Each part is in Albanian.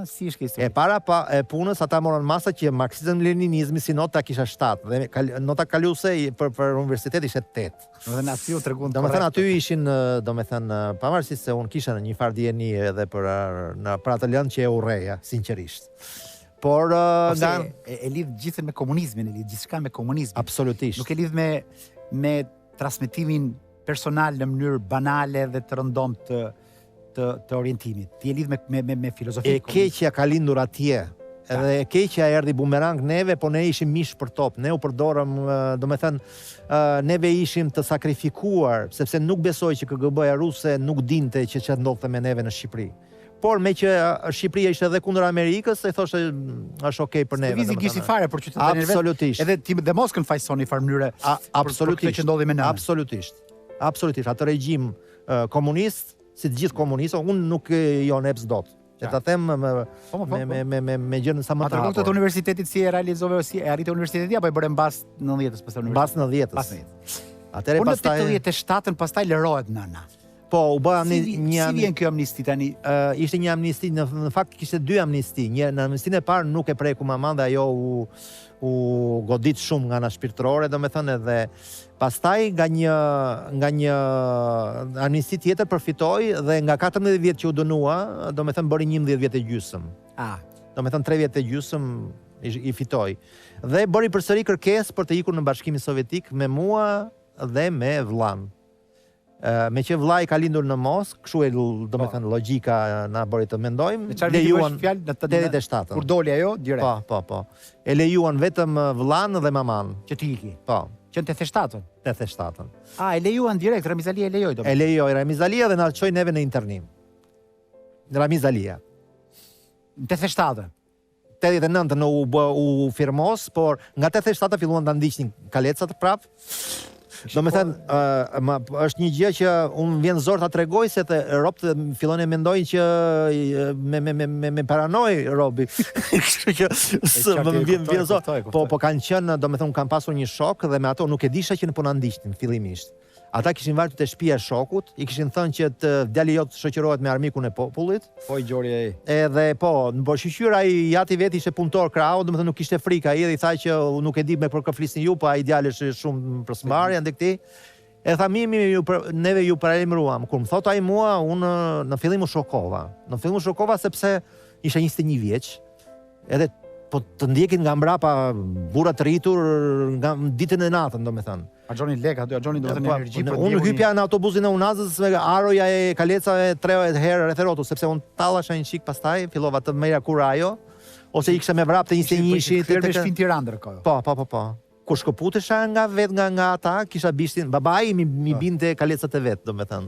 Si është kjo histori? E para e punës ata morën masa që marksizëm-leninizmi si nota kisha 7 dhe nota kaluese për universitet ishte 8. Domethënë aty u treguan. Domethënë aty ishin, domethënë pavarësisht se unë kisha një farë dieni edhe për atë lëndë që e urreja, sinqerisht. Por e lidh gjithë me komunizmin, e lidh gjithçka me komunizmin. Absolutisht. Nuk e lidh me transmetimin personal në mënyrë banale dhe të rëndomt të orientimit. Ti e lidh me filozofi. E keqja ka lindur atje. Edhe e keqja erdhi bumerang neve, po ne ishim mish për top. Ne u përdorëm, neve ishim të sakrifikuar, sepse nuk besoj që KGB-ja ruse nuk dinte që çfarë ndodhte me neve në Shqipëri. Por me që Shqipëria ishte edhe kundër Amerikës, e thoshte është okay për neve. Vizi gishti fare për qytetarët. Absolutisht. Edhe ti dhe Moskën fajsoni farë mënyre. Absolutisht. Që ndodhi me nënën. Absolutisht. Absolutisht. Atë regjim komunist, si të gjithë komunistë, unë nuk jo neps dot. E ta them me gjën sa më të hapur. Atë të universitetit si e realizove, si e arriti universiteti apo e bëre mbas 90-s pastaj universitetit? Mbas 90-s. Atëherë pastaj në 87-ën pastaj lirohet nëna. Po, u bë Si vjen kjo amnisti tani? Ishte një amnisti, në fakt kishte 2 amnisti. Në amnistinë e parë nuk e preku maman dhe ajo u godit shumë nga ana shpirtërore, domethënë, edhe pastaj nga një amnisti tjetër përfitoi dhe nga 14 vjet që u dënua, domethënë bëri 11 vjet e gjysmë. Domethënë 3 vjet e gjysmë i fitoi. Dhe bëri përsëri kërkesë për të ikur në Bashkimin Sovjetik me mua dhe me vllan. Me që vllai ka lindur në Moskë, kështu e domethënë logjika na bëri të mendojmë, lejuan fjalë në 87. Kur doli ajo direkt. Po. E lejuan vetëm vllan dhe maman. Që ti iki. Po. Që në 87-ën. 87-ën. E lejuan direkt, Ramizalia e lejoi domethënë. E lejoi Ramizalia dhe na çoi neve në internim. Ramizalia. Në 87-ën. 89-ën u firmos, por nga 87-a filluan ta ndiqnin kalecat prap. Domethënë, është një gjë që unë vjen zor ta tregoj se robët fillojnë mendojnë që me paranoj robi. Kështu që vjen zor. Po kanë qenë, domethënë kanë pasur një shok dhe me ato nuk e disha që po na ndiqnin fillimisht. Ata kishin vartur te shtëpia e shokut, i kishin thënë që djali jot shoqërohet me armikun e popullit. Po i gjori ai. Edhe po shqyr ai jati vet ishte punëtor krau, domethënë nuk kishte frikë ai dhe i tha që nuk e di me për kë flisni ju, po ai djalë është shumë për smarrje ndaj këtij. E tha neve ju paralajmëruam. Kur më thot ai mua, unë në fillim u shokova. Në fillim u shokova sepse isha 21 vjeç. Edhe po të ndjekin nga mbrapa burra të rritur nga ditën e natën, domethënë. Argjoni lek aty, argjoni do të thënë energji për. Unë hypja në autobusin e Unazës, aroja e kalecave 3 herë rreth rrotut, sepse unë tallasha një çik pastaj, fillova të merja kura ajo, ose ikse me vrap të 21-shi të shpin Tiranë ndërkohë. Po. Kur shkëputesha nga ata, kisha bishtin, babai mi binte kalecat e vet, domethënë.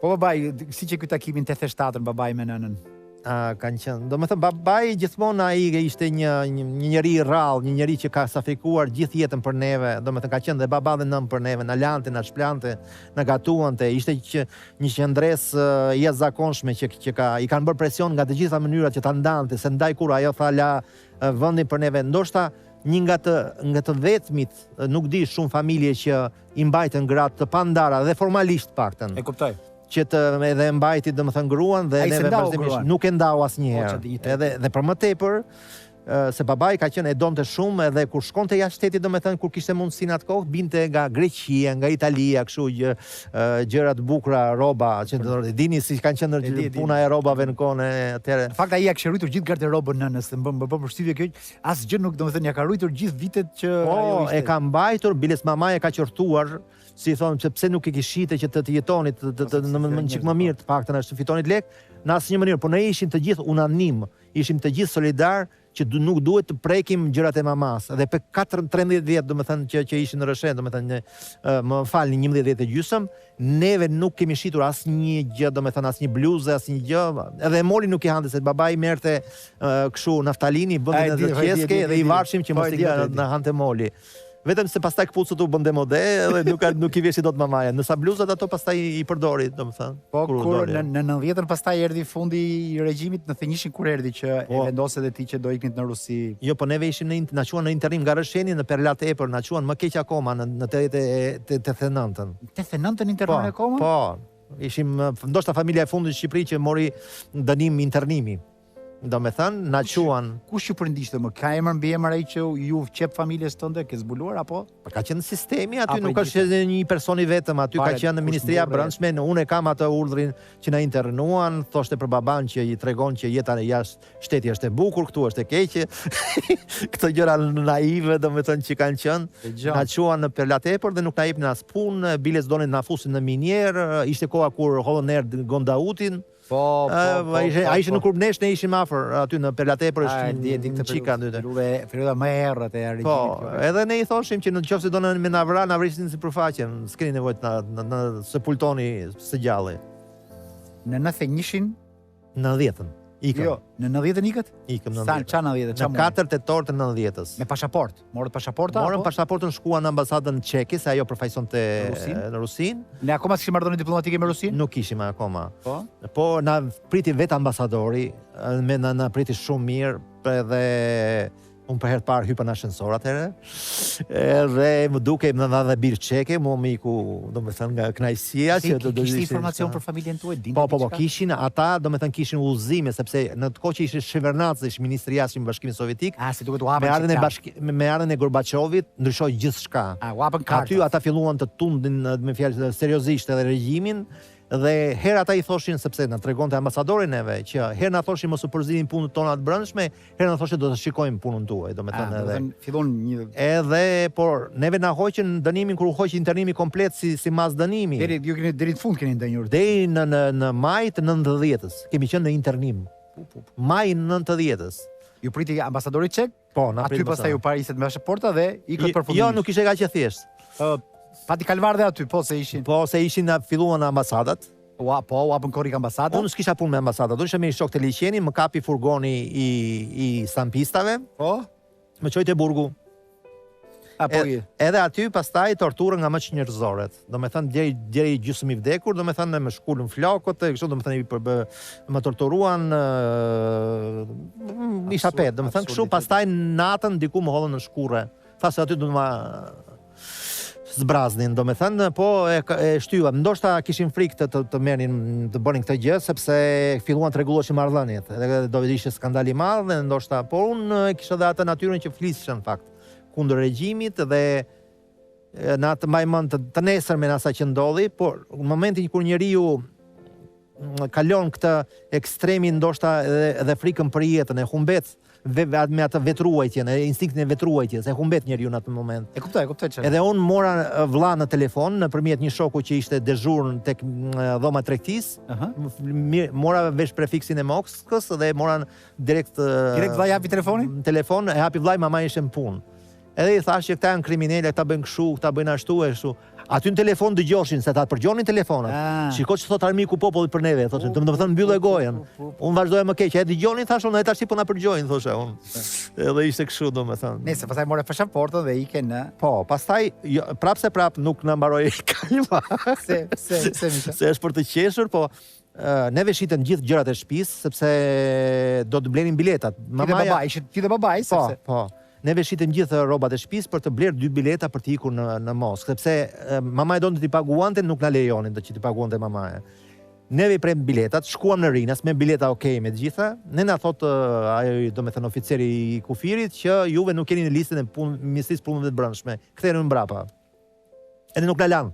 Po babai, si që ky takimin 87-ën babai me nënën. Kanë qenë. Domethënë babai gjithmonë ai ishte një njeri i rrallë, një njeri që ka sakrifikuar gjithë jetën për neve, domethënë ka qenë dhe baba dhe nën për neve, na lante, na shplante, na gatuante, ishte një qendresë jashtëzakonshme që i kanë bërë presion nga të gjitha mënyrat që ta ndante, se ndaj kur ajo tha la vendin për neve. Ndoshta një nga të vetmit, nuk di shumë familje që i mbajtën gratë të pandara dhe formalisht paktën. E kuptoj. Që edhe mbajti domethënë gruan dhe neve vazhdimisht nuk e ndau asnjëherë. Edhe për më tepër se babai ka qenë e donte shumë edhe kur shkonte jashtë shtetit domethënë kur kishte mundësinë atë kohë binte nga Greqia, nga Italia, kështu gjëra të bukura, rroba, që dini si kanë qenë puna e rrobave në kohën e atëherë. Në fakt ai ja kishte ruitur gjithë garderobën nënës, më bën përshtypje kjo, asgjë nuk domethënë ja ka ruitur gjithë vitet që ajo ishte. E ka mbajtur, biles mamaja ka qortuar, si thonë, pse nuk e kishite që të jetonit në çik më mirë të paktën është të fitonit lek, në asnjë mënyrë, por ne ishim të gjithë unanim, ishim të gjithë solidar që nuk duhet të prekim gjërat e mamas. Dhe për 13 vjet, domethënë që ishin në rreshet, domethënë më falni 11 vjet e gjysmë, neve nuk kemi shitur asnjë gjë, domethënë asnjë bluzë, asnjë gjë. Edhe moli nuk i hante se babai merrte kështu naftalini, bënte në qeske dhe i varshim që mos i na hante moli. Vetëm se pastaj kputucët u bën demode dhe nuk i veshi dot mamaja. Nësa bluzat ato pastaj i përdori, domethënë. Po kur në 90-ën pastaj erdhi fundi i regjimit, në thënjishin kur erdhi që e vendose dhe ti që do iknit në Rusi. Jo, po neve ishim na quan në internim nga rresheni në Perlat Epër, na quan më keq akoma në 89-ën. 89-ën internon akoma? Po. Ishim ndoshta familja e fundit në Shqipëri që mori dënim internimi. Do me thënë, na quan. Kush ju prindishte më? Ka emër mbi emër ai që ju qep familjes tënde, ke zbuluar apo? Ka qenë sistemi aty, nuk është një person i vetëm aty, ka qenë Ministria e Brendshme. Unë kam atë urdhrin që na internuan, thoshte për baban që i tregon që jeta jashtë shteti është e bukur, këtu është e keqe. Këto gjëra naive, domethënë që kanë qenë. Na quan për la tepër dhe nuk na jepnin as punë, biles donin na fusin në minier, ishte koha kur hollën erdh Gondautin. Ai ishte në Kurbnesh, ne ishim afër aty në Pelatepër, është çika aty. Perioda më e errët e regjimit. Po, edhe ne i thoshim që nëse donin me na vrar, na vrisin si përfaqen, s'keni nevojë na sepultoni së gjallë. Në 91-shin, 90-ën. Ikëm. Jo, në 90-ën ikët? Ikëm në 90-ën. Sa 90-ën? Në 4 tetor të 90-s. Me pasaportë. Morët pasaporta? Morën pasaportën, shkuan në ambasadën Çeke, se ajo përfaqësonte në Rusin. Ne akoma s'kishim marrëdhënie diplomatike me Rusin? Nuk kishim akoma. Po na priti vetë ambasadori, na priti shumë mirë, edhe unë për herë parë hypa në ascensor atëherë, edhe më duke më dha dhe birë çeke, mu miku, domethënë nga kënaqësia që do kishte informacion për familjen tuaj, dinte. Po, kishin ata, domethënë kishin udhëzime, sepse në të kohë që ishte Shevardnadze, ish ministri i jashtëm i Bashkimit Sovjetik, si duket u hapën me ardhen e Gorbachevit, ndryshoi gjithçka. U hapën kartat. Aty ata filluan të tundin me fjalë seriozisht edhe regjimin. Dhe herë ata i thoshin, sepse na tregonte ambasadori neve, që herë na thoshin mos u përzinin punët tona të brendshme, herë na thoshin do të shikojmë punën tuaj, domethënë edhe. Fillon një edhe por neve na hoqën dënimin kur u hoqi internimi komplet si mas dënimi. Deri në fund keni ndënjur. Deri në maj të 90-s. Kemi qenë në internim. Maj 90-s. Ju priti ambasadori çek? Po, na priti. Aty pastaj u pariset me pasaporta dhe ikët përfundimisht. Jo, nuk ishte kaq e thjeshtë. Pati kalvarë aty, po se ishin. Po se ishin filluan në ambasadat. U hapën korrik ambasadat. Unë s'kisha punë me ambasadat. Unë isha me shok të liçeni, më kapi furgoni i stampistave. Po. Më çoi te burgu. Edhe aty pastaj torturën nga më njerëzoret. Domethënë deri gjysmë i vdekur, domethënë më shkulën flokët, kështu domethënë më torturuan isha pet, domethënë kështu pastaj natën diku më hollën në shkurre. Thashë aty do të ma zbraznin, domethënë, po e shtyva. Ndoshta kishin frikë të merrnin, të bënin këtë gjë, sepse filluan të rregulloheshin marrëdhëniet. Edhe do të ishte skandal i madh, dhe ndoshta, por unë kisha dhe atë natyrën që fliseshin në fakt kundër regjimit dhe në atë mbajmend të nesërmen asaj që ndodhi, por në momentin kur njeriu kalon këtë ekstremin ndoshta edhe frikën për jetën, e humbet me atë vetruajtjen, instinktin e vetruajtjes, e humbet njeriu në atë moment. E kuptoj çfarë. Edhe unë mora vlla në telefon nëpërmjet një shoku që ishte dezhur tek dhoma e tregtisë. Mora vesh prefiksin e Moskës dhe mora direkt vllai japi telefonin? Telefon e hapi vllai, mama ishte në punë. Edhe i thash që këta janë kriminalë, këta bëjnë kështu, këta bëjnë ashtu e kështu. Aty në telefon dëgjoshin se ta përgjonin telefonat. Shiko që thot armiku popullit për neve, thoshte, domethënë mbyllë gojen. Unë vazhdoja më keq, e dëgjonin, thash unë, tash po na përgjojnë, thoshe unë. Edhe ishte kështu, domethënë. Nëse pastaj morë pasaportën dhe ike në. Po, pastaj prap nuk na mbaroi kalma. Se është për të qeshur, po neve shiten gjithë gjërat e shtëpisë sepse do të blenin biletat. Mamaja, ti dhe babai, sepse. Po. Neve shitem gjithë rrobat e shtëpisë për të blerë 2 bileta për të ikur në Moskë, sepse mamaja donte t'i paguante, nuk na lejonin që t'i paguante mamaja. Neve i prem biletat, shkuam në Rinas me bileta okay me të gjitha. Ne na thot ajo domethënë oficeri i kufirit që juve nuk keni në listën e Ministrisë Punëve të Brendshme. Ktheheni mbrapa. Edhe nuk na lan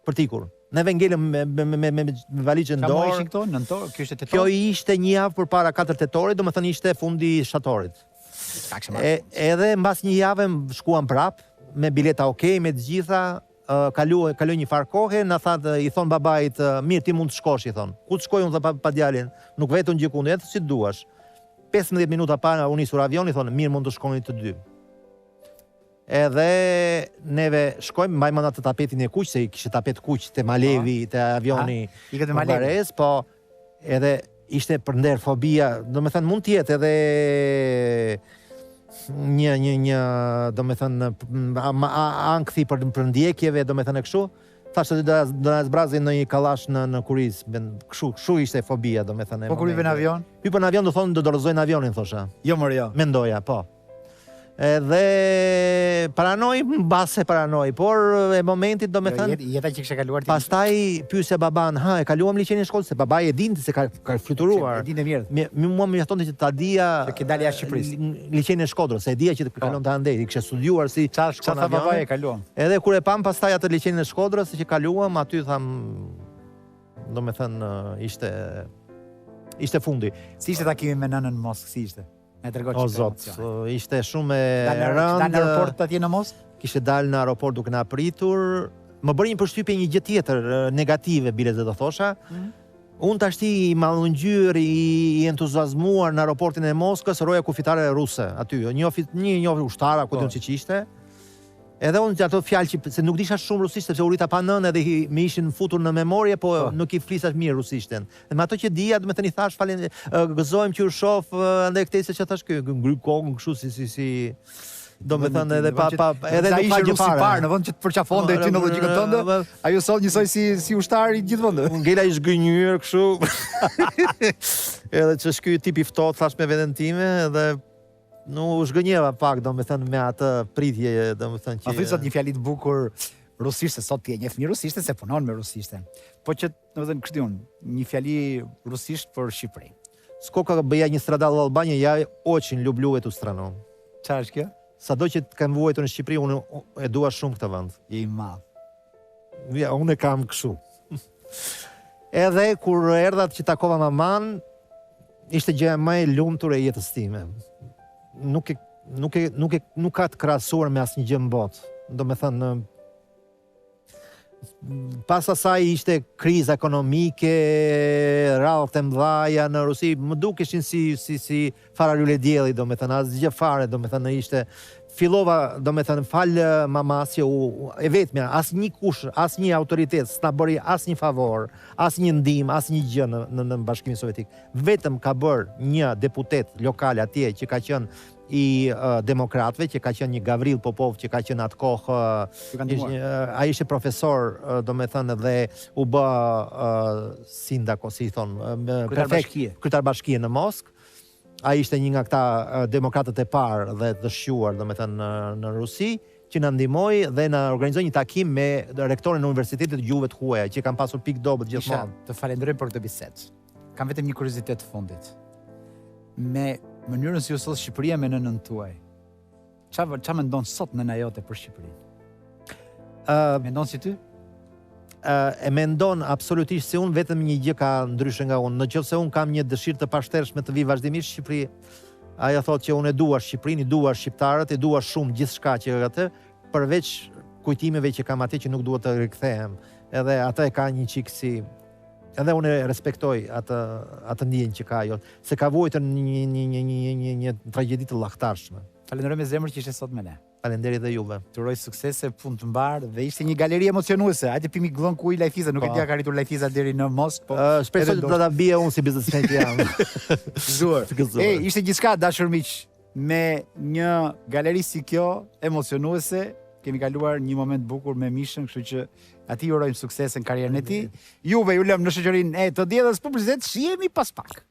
për të ikur. Neve ngelëm me valizhen dorë. Ka ishin këto? Nëntor, kjo ishte tetor. Kjo ishte një javë përpara 4 tetorit, domethënë ishte fundi shtatorit. Edhe mbas një jave shkuam prap me bileta okay me të gjitha, kaloi një farë kohe, na tha i thon babait, mirë ti mund të shkosh, i thon. Ku të shkoj unë dhe pa djalin? Nuk vetëm gjikun, edhe si duash. 15 minuta para u nisur avioni, thonë mirë mund të shkoni të dy. Edhe neve shkojmë, mbajmë atë tapetin e kuq, se kishte tapet kuq te Malevi, te avioni. Ikët te Malevi. Po edhe ishte për nder fobia, domethënë mund të jetë edhe një domethënë ankthi për ndjekjeve, domethënë kështu. Thashë do na zbrazin në një kallash në Kuriz, kështu ishte fobia, domethënë. Po kur hypen në avion? Hypen në avion do thonë do dorëzojnë avionin, thosha. Jo, jo. Mendoja, po. Edhe paranoj, mbase paranoj, por e momentit do me thënë... Jeta që kështë kaluar ti... Pastaj pyesja baban, e kaluam liçenin e shkollës, se babai e dinte se ka fluturuar. E dinte mirë. Mua më mjaftonte që ta dija... Se ke dalë jashtë Shqipërisë. Liçenin e Shkodrës, se e dija që të kalon të andej, i kishte studiuar si... Çfarë tha babai e kaluam? Edhe kur e pam pastaj atë liçenin e Shkodrës, që kaluam, aty tham... Do me thënë, ishte fundi. Si ishte takimi me nënën në Moskë, si ishte? O zot, ishte shumë e rëndë. Dalë në aeroport atje në Moskë? Kishte dalë në aeroport duke na pritur. Më bëri një përshtypje një gjë tjetër negative, bile do thosha. Unë tashti i mallëngjyr, i entuziazmuar në aeroportin e Moskës, roja kufitare ruse aty. Një ushtara, ku diun ç'i ishte. Edhe unë ato fjalë që se nuk disha shumë rusisht sepse u rita pa nënë edhe më ishin futur në memorie, po nuk i flisa mirë rusishten. Dhe me ato që dija, do të thënë i thash falen, gëzojmë që u shoh, andaj këtë se çfarë thash ky, ngry kokën kështu si do të thënë edhe edhe nuk ka gjë fare. Në vend që të përqafonte ti në logjikën tënde, ajo sot njësoj si ushtari gjithmonë. Ngela i zgënjur kështu. Edhe ç'është ky tip i ftohtë thash me veten time edhe nuk zhgënjeva pak, do me thënë, me atë pritje, do me thënë që... A thuj sot një fjali të bukur rusishte, sot ti e njeh mirë rusishte se punon me rusishte. Po që, do me thënë, kështu unë, një fjali rusisht për Shqipëri. Сколько бы я не страдал в Албании, я очень люблю эту страну. Çfarë është kjo? Sado që kam vuajtur në Shqipëri, unë e dua shumë këtë vend. Je i madh. Ja, unë e kam kështu. Edhe kur erdha që takova maman, ishte gjëja më e lumtur e jetës time. Nuk ka të krahasuar me asnjë gjë në botë. Do me thënë, pas asaj ishte kriza ekonomike, rradhë të mëdhaja në Rusi, më dukeshin si fara lule dielli, do me thënë, asgjë fare, do me thënë, ishte fillova, do me thënë, falë mamas që e vetmja, asnjë kush, asnjë autoritet s'na bëri asnjë favor, asnjë ndihmë, asnjë gjë në Bashkimin Sovjetik. Vetëm ka bërë një deputet lokal atje që ka qenë i demokratëve, që ka qenë një Gavril Popov, që ka qenë atë kohë, ai ishte profesor, do me thënë, dhe u bë sindako, si i thonë, kryetar bashkie në Moskë. Ai ishte një nga këta demokratët e parë dhe të shquar, do me thënë, në Rusi, që na ndihmoi dhe na organizoi një takim me rektorin e Universitetit të Gjuhëve të Huaja, që kanë pasur pikë dobët gjithmonë. Të falenderoj për këtë bisedë. Kam vetëm një kuriozitet të fundit. Me mënyrën si u sos Shqipëria me nënën tuaj. Çfarë mendon sot nëna jote për Shqipërinë? Mendon si ty? E mendon absolutisht se unë vetëm një gjë ka ndryshe nga unë. Nëse unë kam një dëshirë të pashtershme të vi vazhdimisht në Shqipëri, ajo thotë që unë e dua Shqipërinë, dua shqiptarët, e dua shumë gjithçka që atë, përveç kujtimeve që kam atje që nuk duhet të rikthehem. Edhe atë e ka një çik si edhe unë e respektoj atë ndjenjë që ka ajo, se ka vuajtur një tragjedi të llahtarshme. Falenderoj me zemër që ishte sot me ne. Faleminderit dhe juve. Të uroj suksese, punë të mbarë dhe ishte një galeri emocionuese. Hajde pimi gllën ku i Lajfiza, nuk e di ka arritur Lajfiza deri në Moskë, po shpresoj të do ta bie unë si biznesmen që jam. Gëzuar. Ishte gjithçka dashur miq, me një galeri si kjo emocionuese, kemi kaluar një moment bukur me Mishën, kështu që atij urojmë sukses në karrierën e tij. Juve ju lëm në shoqërinë e të diellës publicitet, shihemi pas pak.